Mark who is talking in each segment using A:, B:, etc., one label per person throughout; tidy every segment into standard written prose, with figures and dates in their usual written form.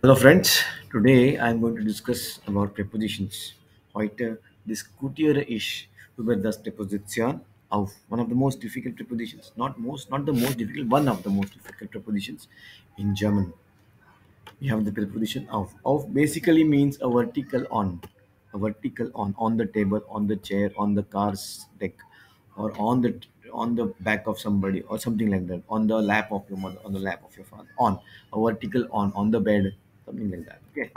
A: Hello friends, today I am going to discuss about prepositions. Heute diskutiere ich über das Präposition auf. One of the most difficult prepositions, not the most difficult, one of the most difficult prepositions in German. We have the preposition auf. Auf basically means a vertical on the table, on the chair, on the car's deck, or on the back of somebody, or something like that. On the lap of your mother, on the lap of your father. On a vertical on the bed, something like that. Okay,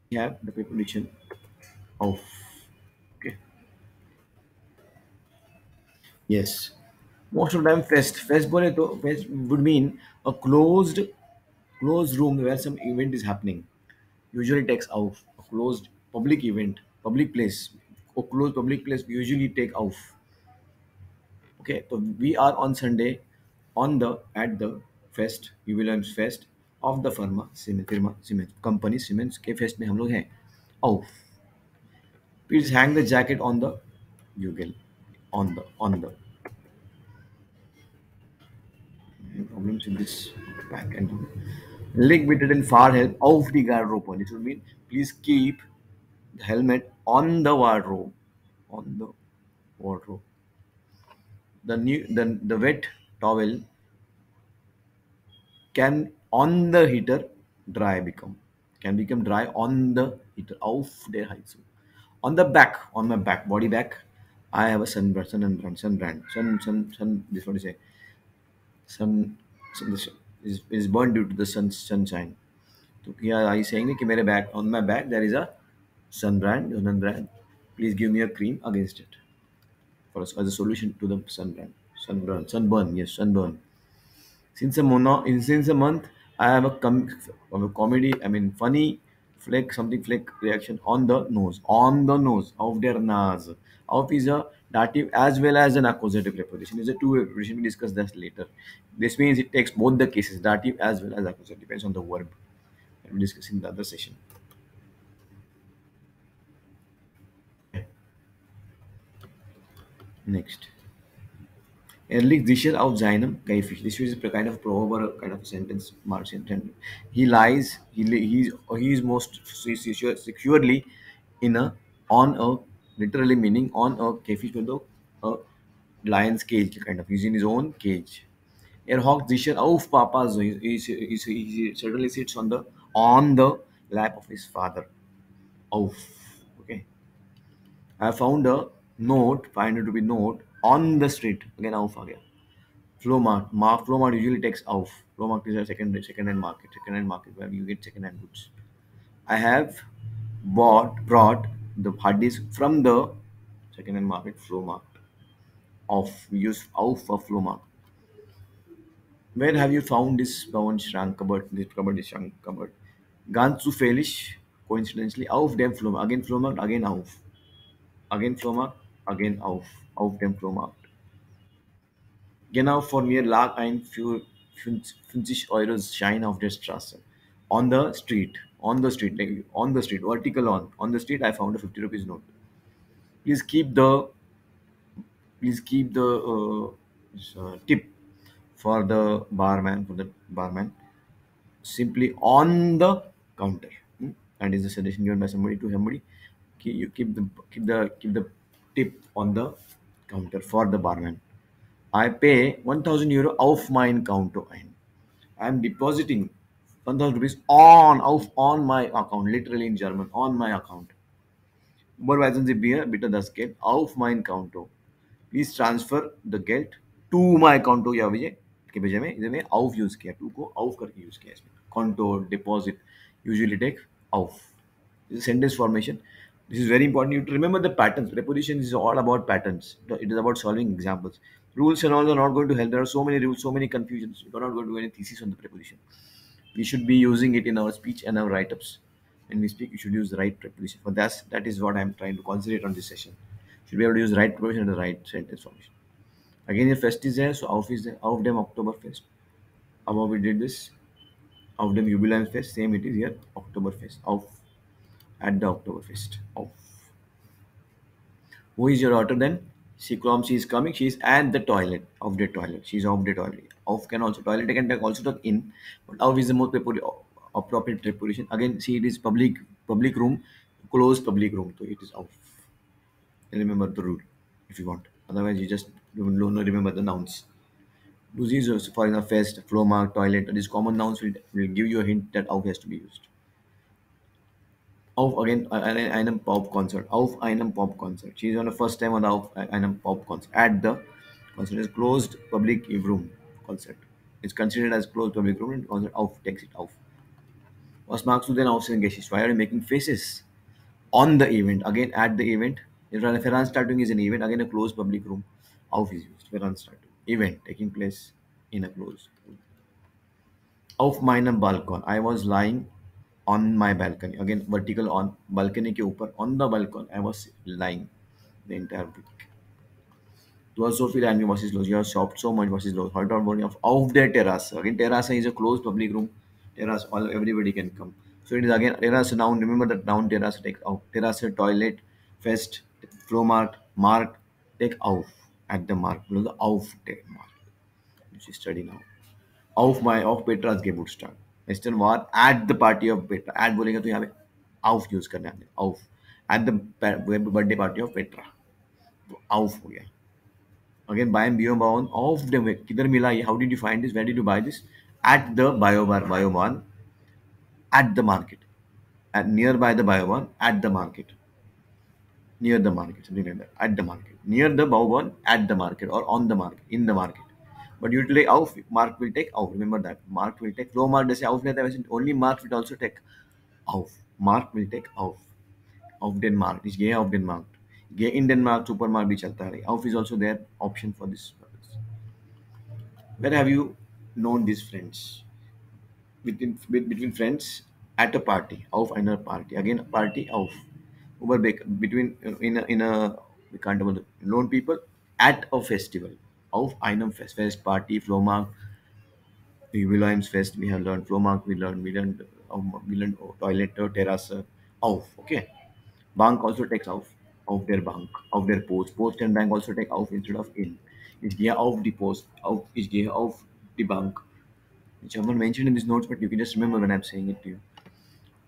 A: we have the preposition auf. Okay, yes. Most of the time, fest would mean a closed room where some event is happening. Usually takes off a closed public event, public place, or closed public place usually take off. Okay, so we are on Sunday on the at the fest jubilant fest of the firma company Siemens के fest में हम लोग हैं. Oh, please hang the jacket on the bugle, on the problems in this back end. Leg bitted and far help of the wardrobe. It would mean please keep the helmet on the wardrobe, on the wardrobe. The wet towel can on the heater dry become can become dry on the heater auf der Heizung. On the back, on my back, body back, I have a sun. This what you say? Sun this is burned due to the sunshine. So here I saying कि मेरे back on my back there is a sun brand. Please give me a cream against it for us as a solution to the sunburn. Yes, sunburn. Since a month, I have of a comedy. I mean, funny flick reaction on the nose. On the nose of their nose. Of is a dative as well as an accusative preposition. Is a two-way preposition. We discuss that later. This means it takes both the cases, dative as well as accusative. Depends on the verb. We discuss in the other session. Next. Ehrlich sicher auf seinem Gaifisch. This is a kind of proverb or a kind of sentence, Martian sentence. He lies, he is most securely in a, on a, literally meaning on a Gaifisch, मतलब a lion's cage, kind of. He's in his own cage. Er hockt sicher auf Papa's, he certainly sits on the lap of his father. Auf. Okay. I found a find it to be note on the street. Again, auf आ गया. Flow mart usually takes off. Flow mart is a second hand market where you get second hand goods. I have brought the hard disk from the second hand market. Flow mart. Off. We use off for flow mart. Where have you found this bound shrunk cupboard? This cupboard is shrunk cupboard. Ganz zufällig, coincidentally, auf dem Flohmarkt. Again Flohmarkt, again auf. Again Flohmarkt, again auf dem Flohmarkt. Genau vor mir lag ein für 50 € Schein auf der Straße. On the street, vertical on the street, I found a 50 rupees note. Please keep the, tip for the barman, simply on the counter. And is a suggestion given by somebody to somebody. You keep the tip on the counter for the barman. I pay 1,000 € auf mein Konto ein. I am depositing 1,000 rupees on my account, literally in German, on my account. Überweisen Sie mir bitte das Geld auf mein Konto. Please transfer the Geld to my Konto. या वजह के वजह में इधर में auf use किया, to को auf करके यूज किया इसमें. Konto deposit usually take auf. This is sentence formation. This is very important. You have to remember the patterns. Preposition is all about patterns. It is about solving examples. Rules and all are not going to help. There are so many rules, so many confusions. You cannot go to any thesis on the preposition. We should be using it in our speech and our write-ups. When we speak, you should use the right preposition. For that is what I'm trying to concentrate on this session. Should be able to use right preposition and the right sentence formation. Again, your fest is there, so auf is there. Auf dem Oktoberfest. Above we did this. Auf dem Jubiläumsfest. Same it is here. Oktoberfest. Auf. At the Oktoberfest. Auf. Who is your daughter then? She is coming. She is at the toilet. Of the toilet. She is of the toilet. Auf can also toilet can take also take in, but auf is the most appropriate preposition. Again, see it is public room, closed public room. So it is auf. Remember the rule if you want. Otherwise, you just don't remember the nouns. These are, for example, fest, flow mark, toilet. These common nouns will give you a hint that auf has to be used. Auf again, einem Pop concert. Auf einem Pop concert. She's on the first time on the Auf einem Pop concert. At the concert is closed public room concert. It's considered as closed public room and concert auf takes it auf. Was magst du denn aufsehen, Geschichte? Why are you making faces? On the event. Again, at the event. If Veranstaltung is an event, again a closed public room. Auf is used. Veranstaltung. Event taking place in a closed room. Auf meinem Balkon. I was lying on my balcony. Again, vertical on balcony के ऊपर on the balcony. I was lying the entire week. Du hast so viel angry was is los. You have shopped so much was is los. Heute morning of auf der Terrasse. Again, terrace is a closed public room. Terrace, all everybody can come. So it is again terrace noun. Remember that noun terrace take out. Terrace toilet, fest, flow mark, take auf at the mark. Below the auf take mark. Which is study now. Auf Petra's Geburtstag. Western war at the party of Petra. At बोलेगा तो यहाँ पे auf use करना है auf at the birthday party of Petra. तो auf हो गया. Again buy and bio bound of the किधर मिला ये? How did you find this? Where did you buy this? At the bio barn at the market. At nearby the bio barn at the market. Near the market, something like that. At the market. Near the bio barn at the market or on the market, in the market. But usually auf mark will take auf. Remember that mark will take flow mark. जैसे auf लेता है वैसे only mark will also take auf. Mark will take auf. Auf Denmark. Is gay auf Denmark. Gay in Denmark supermark भी चलता है. Auf is also there option for this purpose. Where have you known these friends? Between friends at a party. Auf einer Party. Again party auf. Between in a we can't about known people at a festival. Auf einem Fest party Flohmarkt. Wilhelm's Fest, we have learned Flohmarkt, we learned toilet, terrace, auf. Okay. Bank also takes auf their bank, auf their post. Post and bank also take auf instead of in. Ich gehe auf die Post, ich gehe auf die Bank. Which I have not mentioned in these notes, but you can just remember when I'm saying it to you.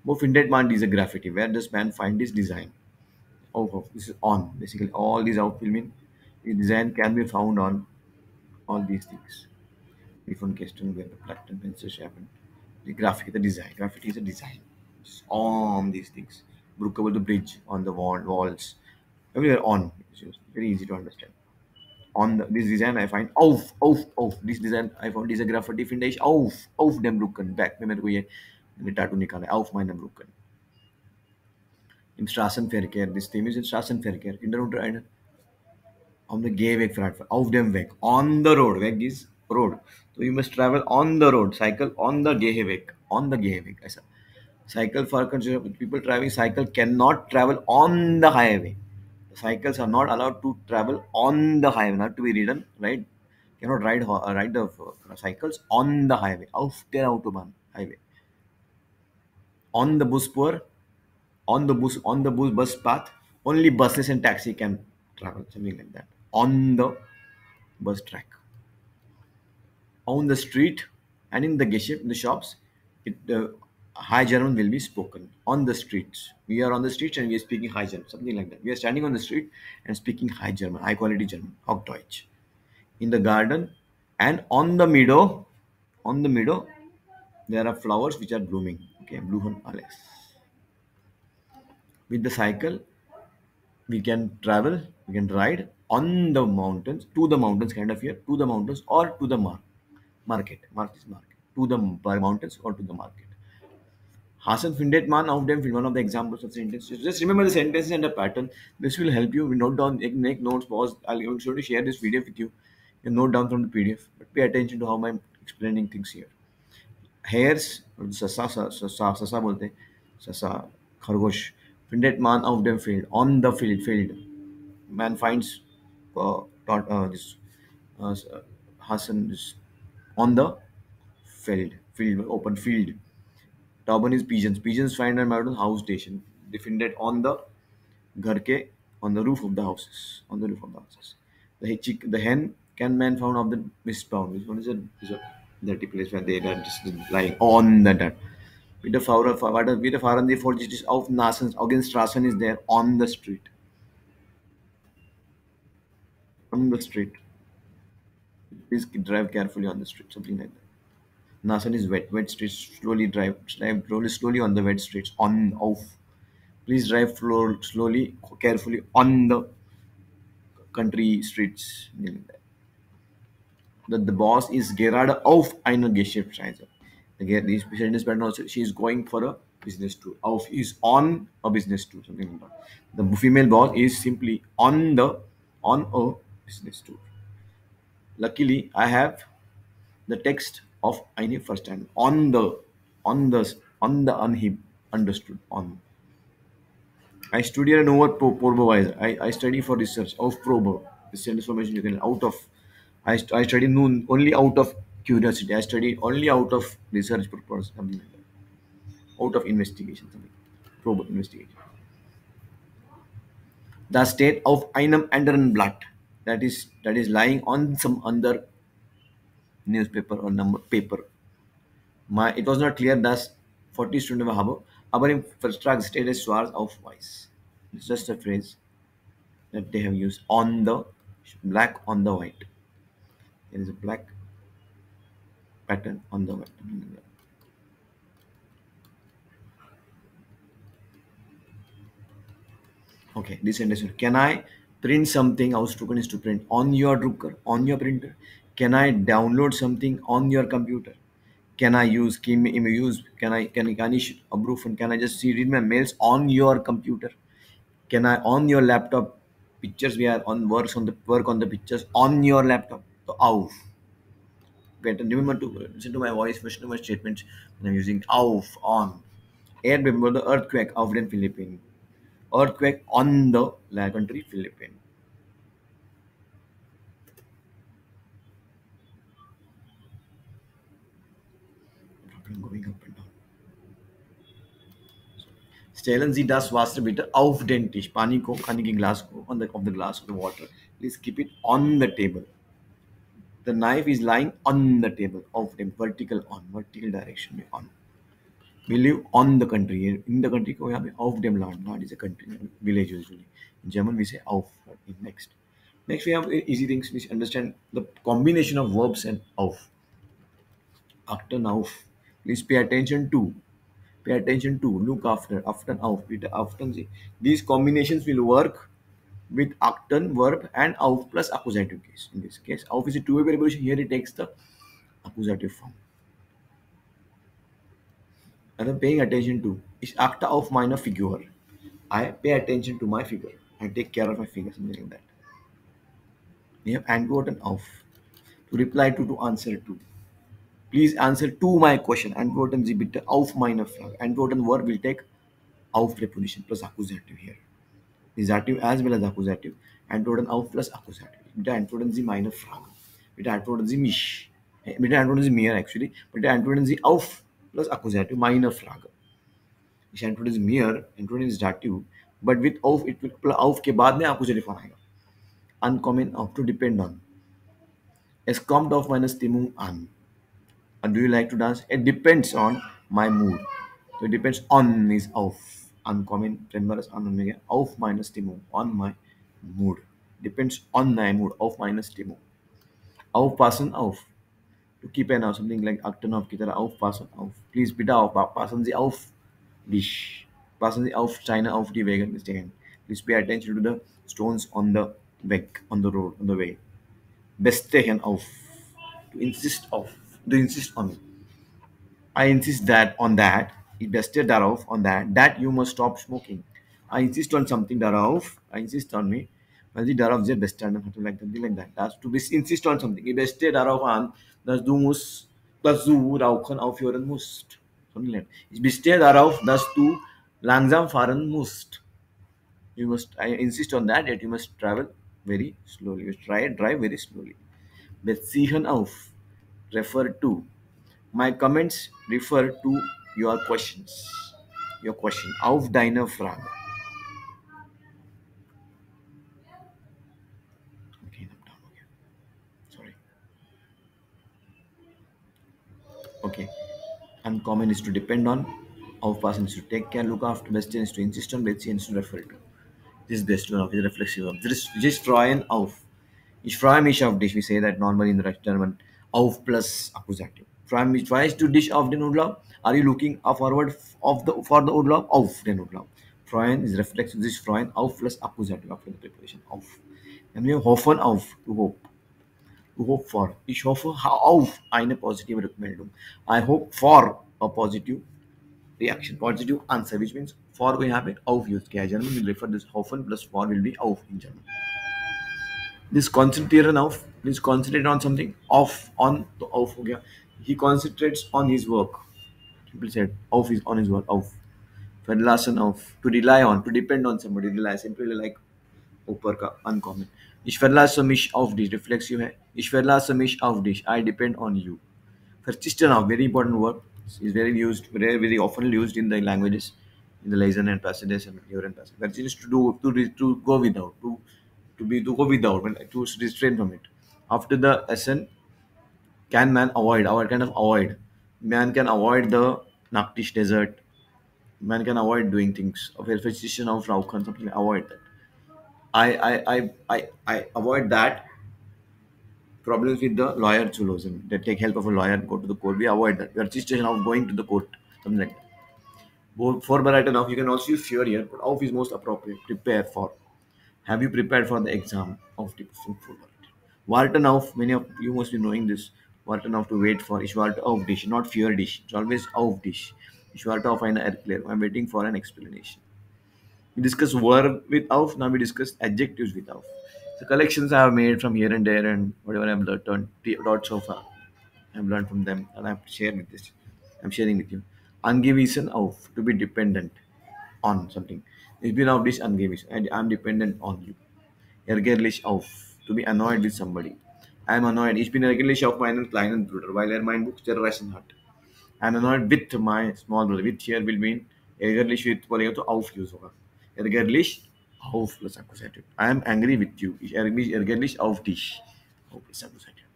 A: Wo findet man diese Graffiti? Where does man find this design? This is on. Basically, all these out filming, the design can be found on all these things. Different question where the platinum pencils happen. The graphic, the design. Graffiti is a design. It's on these things. Brook over the bridge, on the walls. Everywhere on. It's just very easy to understand. On this design I find auf. This design I found is a graffiti finish auf dem Brücken. Back में मेरे को ये tattoo निकाला है auf meinem Brücken. Im Straßenverkehr. This theme is in Straßenverkehr. In der Untereinheit. On the Gehweg platform, auf dem Weg, on the road. Weg is road. So you must travel on the road. Cycle on the Gehweg. On the Gehweg. ऐसा. Cycle for people driving cycle cannot travel on the highway. The cycles are not allowed to travel on the highway. Not to be ridden, right? Cannot ride the cycles on the highway. Auf der Autobahn highway. On the Busspur, on the bus path, only buses and taxi can travel, something like that. On the bus track, on the street, and in the Geschäft, in the shops, high German will be spoken. On the streets, we are on the streets and we are speaking high German, something like that. We are standing on the street and speaking high German, high quality German, Hochdeutsch. In the garden and on the meadow, there are flowers which are blooming. Okay, Blumen alles. With the cycle, we can travel, we can ride on the mountains, to the mountains, kind of here, to the mountains or to the market is market, to the mountains or to the market. Hasan findet man auf dem film, one of the examples of sentences. Just remember the sentences and the pattern. This will help you. Note down, make notes, pause. I'll sure to share this video with you. You note down from the PDF, but pay attention to how I'm explaining things here. Hares, ससा बोलते हैं, ससा खरगोश. Findet man auf dem field, on the field. Man finds this Hassan is on the field, open field. Tauban is pigeons. Pigeons find them out on house station. They find it on the घर के, on the roof of the houses. On the roof of the houses. The hen Can man found of the mistbound? This one is a dirty place where they are just lying on the dirt. Wieder fahren die vorsichtig auf Nasen, Augenstraßen is there on the street. On the street. Please drive carefully on the street, something like that. Nasan is wet. Wet streets slowly drive slowly on the wet streets. On off. Please drive slowly, carefully on the country streets. The boss is gerade auf einer Geschäftsreise. Again, this business partner also, she is going for a business tour. Auf is on a business tour, something like that. The female boss is simply on a business tour. Luckily, I have the text of eine verstanden. On the understood on. I studied an over probe. I study for research of probe. This information you can out of. I study noon only out of curiosity. I study only out of research purpose. Something like that. Out of investigation. Something. Probe investigation. The state of einem anderen Blatt. That is lying on some other newspaper or number paper. It was not clear thus 40 Stunden habe, aber im Vertrag steht es schwarz auf weiß. It's just a phrase that they have used on the black on the white. There is a black pattern on the white. Okay, this sentence. Can I print something? Ausdrucken is to print on your drucker, on your printer. Can I download something on your computer? Can I use can I approve and can I just see read my mails on your computer? Can I on your laptop pictures we are on work on the pictures on your laptop? So auf. Better remember to listen to my voice, listen to my statements when I'm using auf on. And remember the earthquake of the Philippines. Earthquake on the country Philippines. Problem going up and down. Stellen Sie das Wasser bitte auf den Tisch. पानी के glass को on the of the glass of the water. Please keep it on the table. The knife is lying on the table of the vertical direction on. We live on the country. In the country को यहाँ पे auf dem Land. Land is a country, village usually. In German we say auf. Next. Next we have easy things. We understand the combination of verbs and auf. Achten auf. Please pay attention to. Pay attention to. Look after. After auf. After see. These combinations will work with achten verb and auf plus accusative case. In this case, auf is a two-way preposition. Here it takes the accusative form. And I'm paying attention to is acta auf meiner Figur. I pay attention to my figure. I take care of my figure, something like that. We have antworten auf. To reply to answer to. Please answer to my question. Antworten Sie bitte auf meine Frage. Antworten verb will take auf preposition plus accusative here. Accusative as well as accusative. Antworten auf plus accusative. Bitte antworten Sie meine Frage. Bitte antworten Sie mich. Bitte antworten Sie mir actually. Bitte antworten Sie auf plus accusative meine Frage. Ich antworte mir, antworten is dative, but with auf it will auf के बाद में accusative आएगा. Uncommon auf to depend on. Es kommt auf meine Stimmung an. And do you like to dance? It depends on my mood. So it depends on is auf. Uncommon tremors on auf meine Stimmung. On my mood. Depends on my mood. Auf meine Stimmung. Aufpassen auf. To keep an eye, something like achten auf, kita aufpassen auf. Please bitte passen Sie auf dich. Passen Sie auf Steine auf die Wege stehen. Please pay attention to the stones on the weg, on the road, on the way. Bestehen auf. To insist auf. To insist on. I insist that on that. Ich beste darauf on that. That you must stop smoking. I insist on something darauf. I insist on me. Weil sie darauf sehr bestanden hat, like something like that. That's to insist on something. Ich beste darauf an, dass du rauchen aufhören musst. Something like that. Ich bestehe darauf, dass du langsam fahren musst. I insist on that you must travel very slowly. You drive very slowly. Beziehen auf. Refer to. My comments refer to your questions. Your question. Auf deine Frage. Okay, I'm down again. Uncommon is to depend on. Aufpassen is to take care, look after. Western is to insist on. Letztlich is to refer to. This is best one of the reflexive verb. This is just freuen auf. Ich freue mich auf dich. We say that normally in the German. Auf plus accusative. Freue mich, freust du dich auf den Urlaub? Are you looking forward for the Urlaub? Auf den Urlaub. Freuen is reflexive. This is freuen auf plus accusative after the preposition. Auf. And we have hoffen auf, to hope. To hope for. Ich hoffe auf eine positive Rückmeldung. I hope for a positive reaction, positive answer, which means for we have it auf used. Okay, German will refer this hoffen plus for will be auf in German. This concentrated auf, please concentrate on something, off on the auf. Okay, he concentrates on his work. People said auf is on his work. Auf. Verlassen auf. To rely on, to depend on somebody. Rely simply like ऊपर का uncommon. Ich verlasse mich auf dich. Reflexive है. Ich verlasse mich auf dich. I depend on you. Persistent of very important word is very used, very often used in the languages, in the lesson and passages and here and passage. Persistent is to do to go without, to go without, to restrain from it. After the SN, can man avoid? Avoid kind of avoid. Man can avoid the Naktish desert. Man can avoid doing things. Of persistent of Raukan, something like avoid that. I avoid that problems with the lawyer solution. They take help of a lawyer and go to the court. We avoid that. We are just of going to the court, something like that. For Baraita now, you can also use fear here, but of is most appropriate. Prepare for. Have you prepared for the exam of the fruitful Baraita? Warten auf, many of you must be knowing this. Warten auf to wait for. Ich warte auf dich, not fear dich. It's always auf dich. Ich warte auf eine Erklärung. I'm waiting for an explanation. We discussed verb with auf, now we discuss adjectives with auf. So collections I have made from here and there and whatever I've learned so far. I've learned from them and I've shared with this. I'm sharing with you. Angewiesen auf, to be dependent on something. Ich bin auf dich angewiesen. And I'm dependent on you. Ärgerlich auf, to be annoyed with somebody. I'm annoyed. Ich bin ärgerlich auf meinen kleinen Bruder, weil mein Buch zerreißen hat. I'm annoyed with my small brother. With here will mean ärgerlich with बोलेगा तो auf use होगा. Ärgerlich auf plus accusative. I am angry with you. Ich ärgere mich ärgerlich auf dich. Auf plus accusative.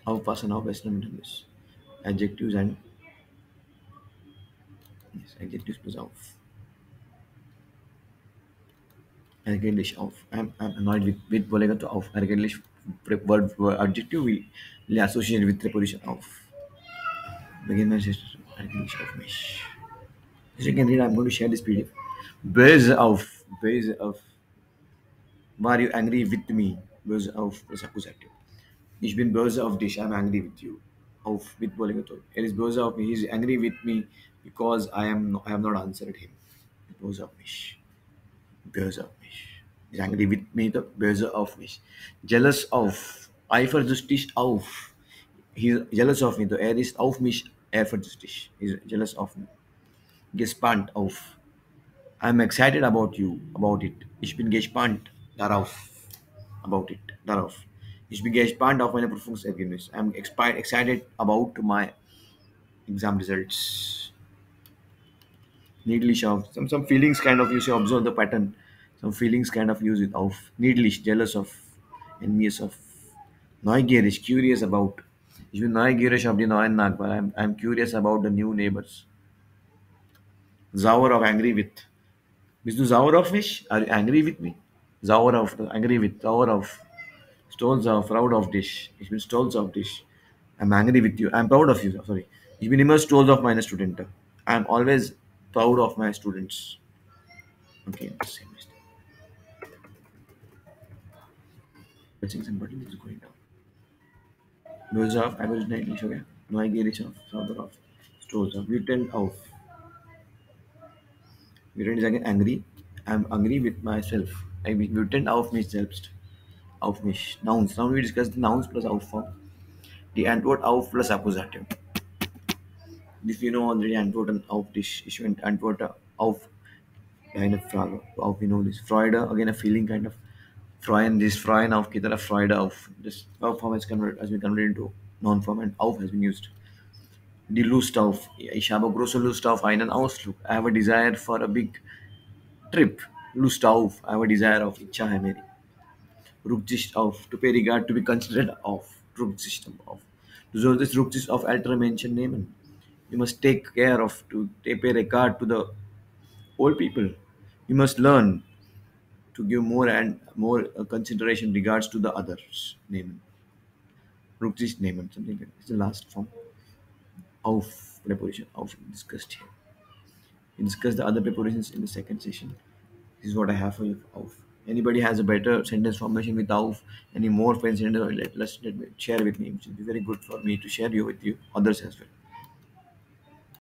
A: Aufpassen auf Western English. Adjectives and yes, adjectives plus auf. Ärgerlich auf. I'm annoyed with बोलेगा तो auf. Ärgerlich word adjective we associate with preposition auf. Begin my sister. Ärgerlich auf mich. As you can read, I'm going to share this PDF. Böse auf. Were you angry with me? Böse auf plus accusative. Ich bin böse auf dich. I'm angry with you. Auf with बोलेगा तो. Er is böse auf mich. He's angry with me because I have not answered him. Böse auf mich. Böse auf mich. He's angry with me. तो böse auf mich. Jealous of. Eifersüchtig auf. He's jealous of me. तो er ist auf mich eifersüchtig. He's jealous of me. Gespannt auf. I'm excited about it. Ich bin gespannt darauf. About it. Darauf. Ich bin gespannt auf meine Prüfungsergebnis. I'm excited about my exam results. Niedlich auf. Some feelings kind of you see observe the pattern. Some feelings kind of use it auf. Niedlich, jealous of, envious of. Neugierig, curious about. Ich bin neugierig auf die neuen Nachbarn. I'm curious about the new neighbors. Sauer of, angry with. Bist du sauer auf mich? Are you angry with me? Sauer auf, angry with, sauer auf. Stolz auf, proud of dich. Ich bin stolz auf dich. I'm angry with you. I'm proud of you. Sorry. Ich bin immer stolz auf meine Studenten. I'm always proud of my students. Okay, the same mistake. Pressing some button is going down. Nose off, average English, okay? Neugierig auf, sauber auf. Stolz auf, wütend auf. Wütend is again angry. I'm angry with myself. I mean, wütend auf mich selbst. Auf mich. Nouns. Now we discuss the nouns plus auf form. The Antwort auf plus accusative. This we know already. Antwort and auf dich. Ich went Antwort auf eine Frage. Auf we know this. Freude again a feeling kind of. Freuen this Freuen auf की तरह Freude auf. This verb form has been converted into noun form and auf has been used. Die Lust auf. Ich habe große Lust auf einen Ausflug. I have a desire for a big trip. Lust auf. I have a desire of इच्छा है मेरी. Rücksicht auf, to pay regard, to be considerate of, Rücksicht auf. Du solltest Rücksicht auf ältere Menschen nehmen. You must take care of, to pay regard to the old people. You must learn to give more and more consideration regards to the others. Nehmen. Rücksicht nehmen, something like that. It's the last form of preposition of discussed here. We discuss the other prepositions in the second session. This is what I have for you. Auf. Anybody has a better sentence formation with auf, any more fancy sentence, let me share with me. It will be very good for me to share you with you others as well.